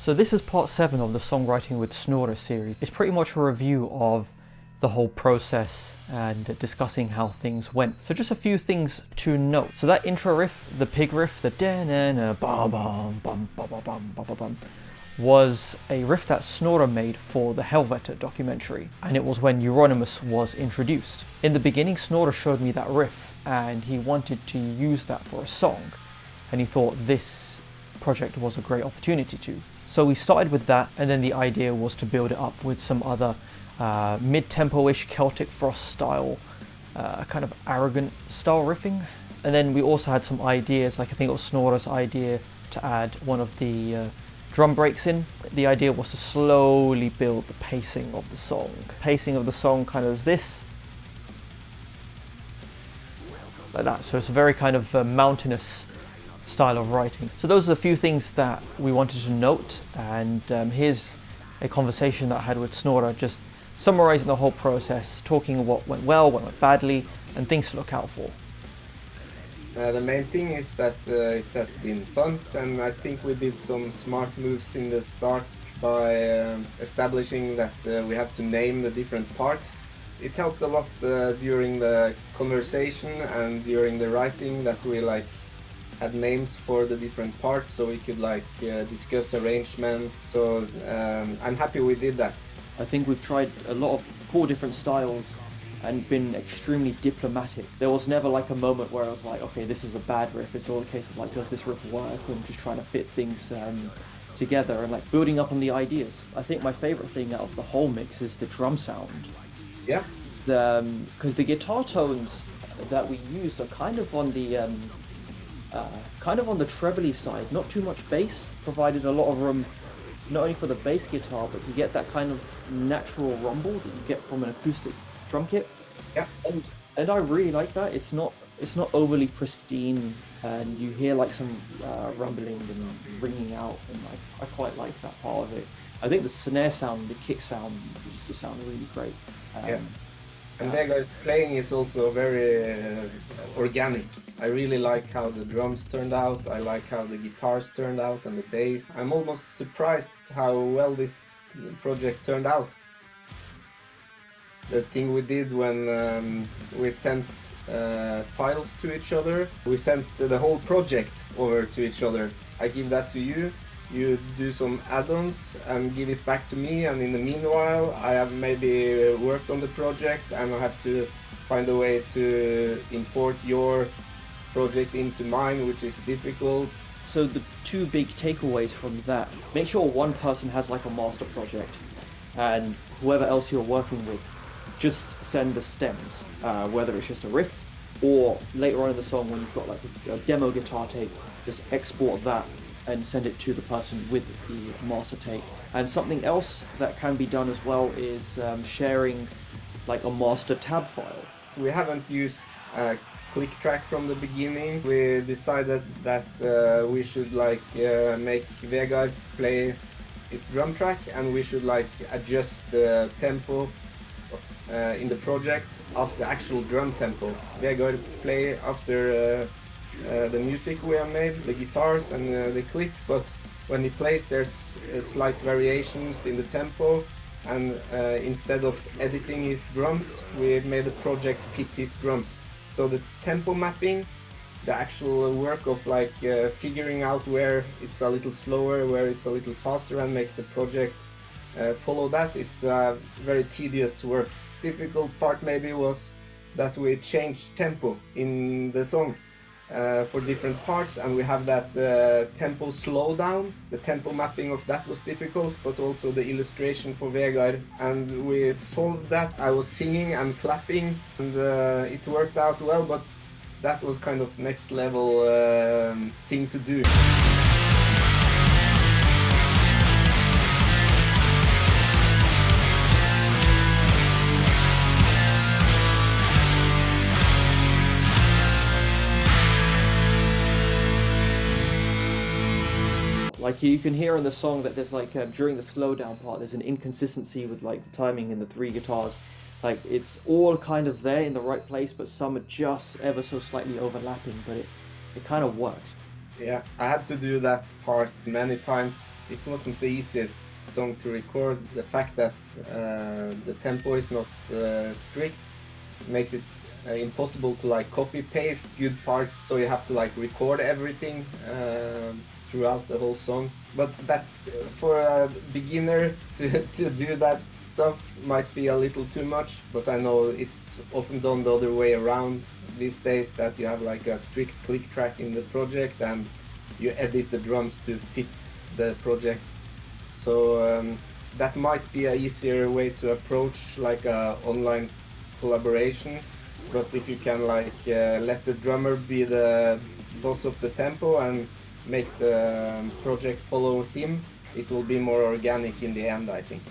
So this is part 7 of the Songwriting with Snorre series. It's pretty much a review of the whole process and discussing how things went. So just a few things to note. So that intro riff, the pig riff, the da-na-na, bam-bam, bam-bam-bam, bam-bam, was a riff that Snorre made for the Helvete documentary, and it was when Euronymous was introduced. In the beginning, Snorre showed me that riff, and he wanted to use that for a song, and he thought this project was a great opportunity to. So we started with that, and then the idea was to build it up with some other mid-tempo-ish Celtic Frost style, kind of arrogant style riffing. And then we also had some ideas, like I think it was Snorre's idea to add one of the drum breaks in. The idea was to slowly build the pacing of the song. The pacing of the song kind of is this, like that. So it's a very kind of mountainous style of writing. So those are a few things that we wanted to note, and here's a conversation that I had with Snorre, just summarizing the whole process, talking what went well, what went badly, and things to look out for. The main thing is that it has been fun, and I think we did some smart moves in the start by establishing that we have to name the different parts. It helped a lot during the conversation and during the writing that we had names for the different parts, so we could discuss arrangement. So I'm happy we did that. I think we've tried a lot of cool different styles and been extremely diplomatic. There was never a moment where I was like, okay, this is a bad riff. It's all a case of does this riff work? And just trying to fit things together and building up on the ideas. I think my favorite thing out of the whole mix is the drum sound. Yeah. Because the guitar tones that we used are kind of on the trebly side. Not too much bass, provided a lot of room not only for the bass guitar, but to get that kind of natural rumble that you get from an acoustic drum kit. Yeah. And I really like that. It's not overly pristine, and you hear some rumbling and ringing out, and I quite like that part of it. I think the snare sound, the kick sound just sound really great. Yeah. And Vegard's playing is also very organic. I really like how the drums turned out, I like how the guitars turned out and the bass. I'm almost surprised how well this project turned out. The thing we did when we sent files to each other, we sent the whole project over to each other. I give that to you, you do some add-ons and give it back to me, and in the meanwhile I have maybe worked on the project and I have to find a way to import your project into mine, which is difficult. So the two big takeaways from that: make sure one person has a master project, and whoever else you're working with, just send the stems, whether it's just a riff or later on in the song when you've got a demo guitar tape, just export that and send it to the person with the master tape. And something else that can be done as well is sharing a master tab file. We haven't used click track from the beginning. We decided that we should make Vegard play his drum track, and we should adjust the tempo in the project after the actual drum tempo. Vegard play after the music we have made, the guitars and the click, but when he plays there's slight variations in the tempo, and instead of editing his drums, we made the project fit his drums. So the tempo mapping, the actual work of figuring out where it's a little slower, where it's a little faster, and make the project follow that is very tedious work. Difficult part maybe was that we changed tempo in the song for different parts, and we have that tempo slowdown. The tempo mapping of that was difficult, but also the illustration for Vegard, and we solved that. I was singing and clapping, and it worked out well, but that was kind of next level thing to do. You can hear in the song that there's during the slowdown part, there's an inconsistency with the timing in the three guitars. It's all kind of there in the right place, but some are just ever so slightly overlapping, but it kind of worked. Yeah, I had to do that part many times. It wasn't the easiest song to record. The fact that the tempo is not strict makes it impossible to like copy paste good parts, so you have to like record everything throughout the whole song. But that's for a beginner to do that stuff might be a little too much, but I know it's often done the other way around these days, that you have like a strict click track in the project and you edit the drums to fit the project. So that might be a easier way to approach like a online collaboration. But if you can like let the drummer be the boss of the tempo and make the project follow him, it will be more organic in the end, I think.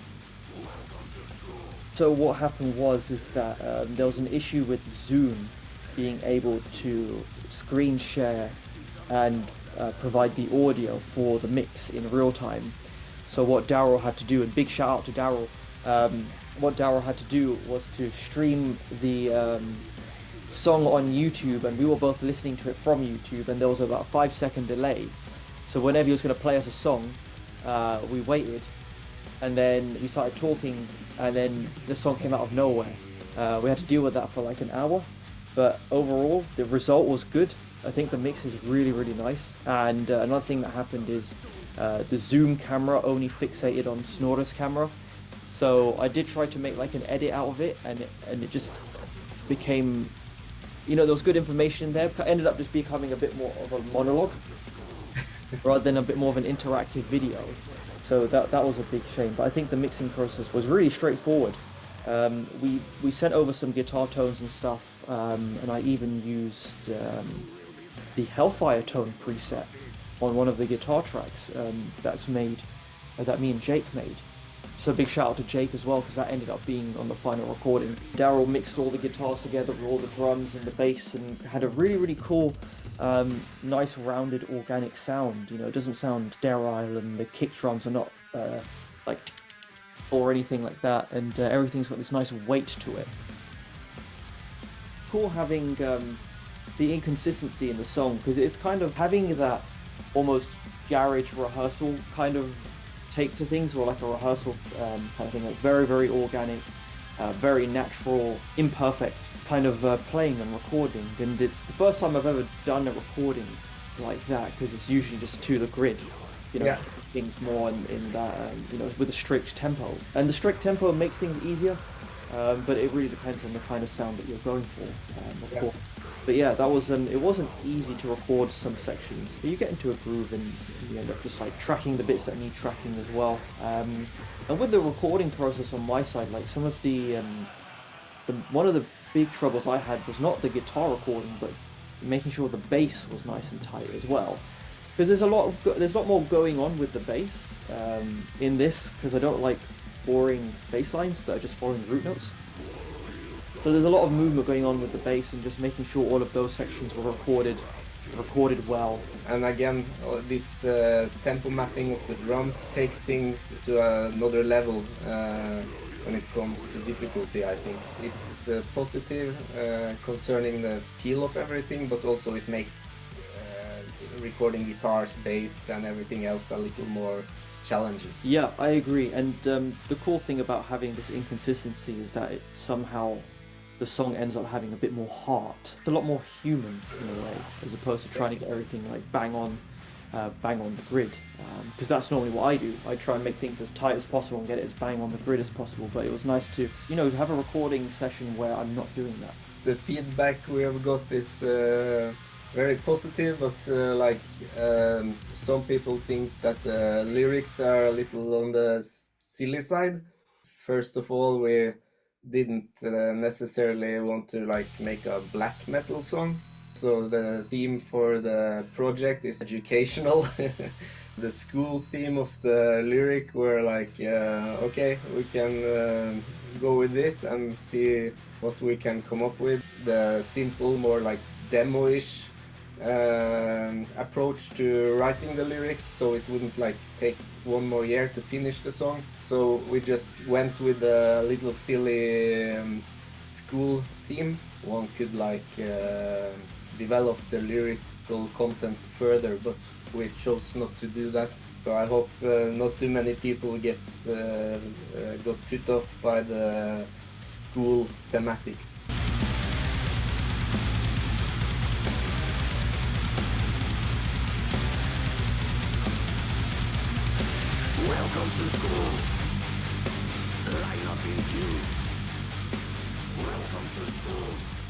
So what happened was that there was an issue with Zoom being able to screen share and provide the audio for the mix in real time. So what Daryl had to do, and big shout out to Daryl, what Daryl had to do was to stream the song on YouTube, and we were both listening to it from YouTube, and there was about a 5-second delay. So whenever he was going to play us a song, we waited, and then we started talking, and then the song came out of nowhere. We had to deal with that for like an hour, but overall the result was good. I think the mix is really, really nice. And another thing that happened is the Zoom camera only fixated on Snorre's camera. So I did try to make like an edit out of it, and it just became, you know, there was good information there. It ended up just becoming a bit more of a monologue rather than a bit more of an interactive video. So that was a big shame. But I think the mixing process was really straightforward. We sent over some guitar tones and stuff, and I even used the Hellfire tone preset on one of the guitar tracks that me and Jake made. So big shout out to Jake as well, because that ended up being on the final recording. Daryl mixed all the guitars together with all the drums and the bass, and had a really, really cool, nice rounded organic sound. You know, it doesn't sound sterile, and the kick drums are not like or anything like that, and everything's got this nice weight to it. Cool having the inconsistency in the song, because it's kind of having that almost garage rehearsal kind of take to things, or like a rehearsal kind of thing, like very, very organic, very natural, imperfect kind of playing and recording. And it's the first time I've ever done a recording like that, because it's usually just to the grid, you know, things more in that, you know, with a strict tempo. And the strict tempo makes things easier, but it really depends on the kind of sound that you're going for, of course. But yeah, that was it wasn't easy to record some sections, but you get into a groove and you end up just like tracking the bits that need tracking as well. And with the recording process on my side, like some of the one of the big troubles I had was not the guitar recording, but making sure the bass was nice and tight as well. Because there's a lot more going on with the bass in this, because I don't like boring bass lines that are just following root notes. So there's a lot of movement going on with the bass, and just making sure all of those sections were recorded well. And again, this tempo mapping of the drums takes things to another level when it comes to difficulty, I think. It's positive concerning the feel of everything, but also it makes recording guitars, bass and everything else a little more challenging. Yeah, I agree. And the cool thing about having this inconsistency is that it somehow, the song ends up having a bit more heart. It's a lot more human in a way, as opposed to trying to get everything like bang on the grid. Because that's normally what I do. I try and make things as tight as possible and get it as bang on the grid as possible. But it was nice to, you know, have a recording session where I'm not doing that. The feedback we have got is very positive, but some people think that the lyrics are a little on the silly side. First of all, we didn't necessarily want to like make a black metal song, so the theme for the project is educational. The school theme of the lyric were like, okay, we can go with this and see what we can come up with. The simple, more like demo-ish approach to writing the lyrics, so it wouldn't like take one more year to finish the song. So we just went with a little silly school theme. One could like develop the lyric political content further, but we chose not to do that. So I hope not too many people got put off by the school thematics. Welcome to school. Line up in queue. Welcome to school.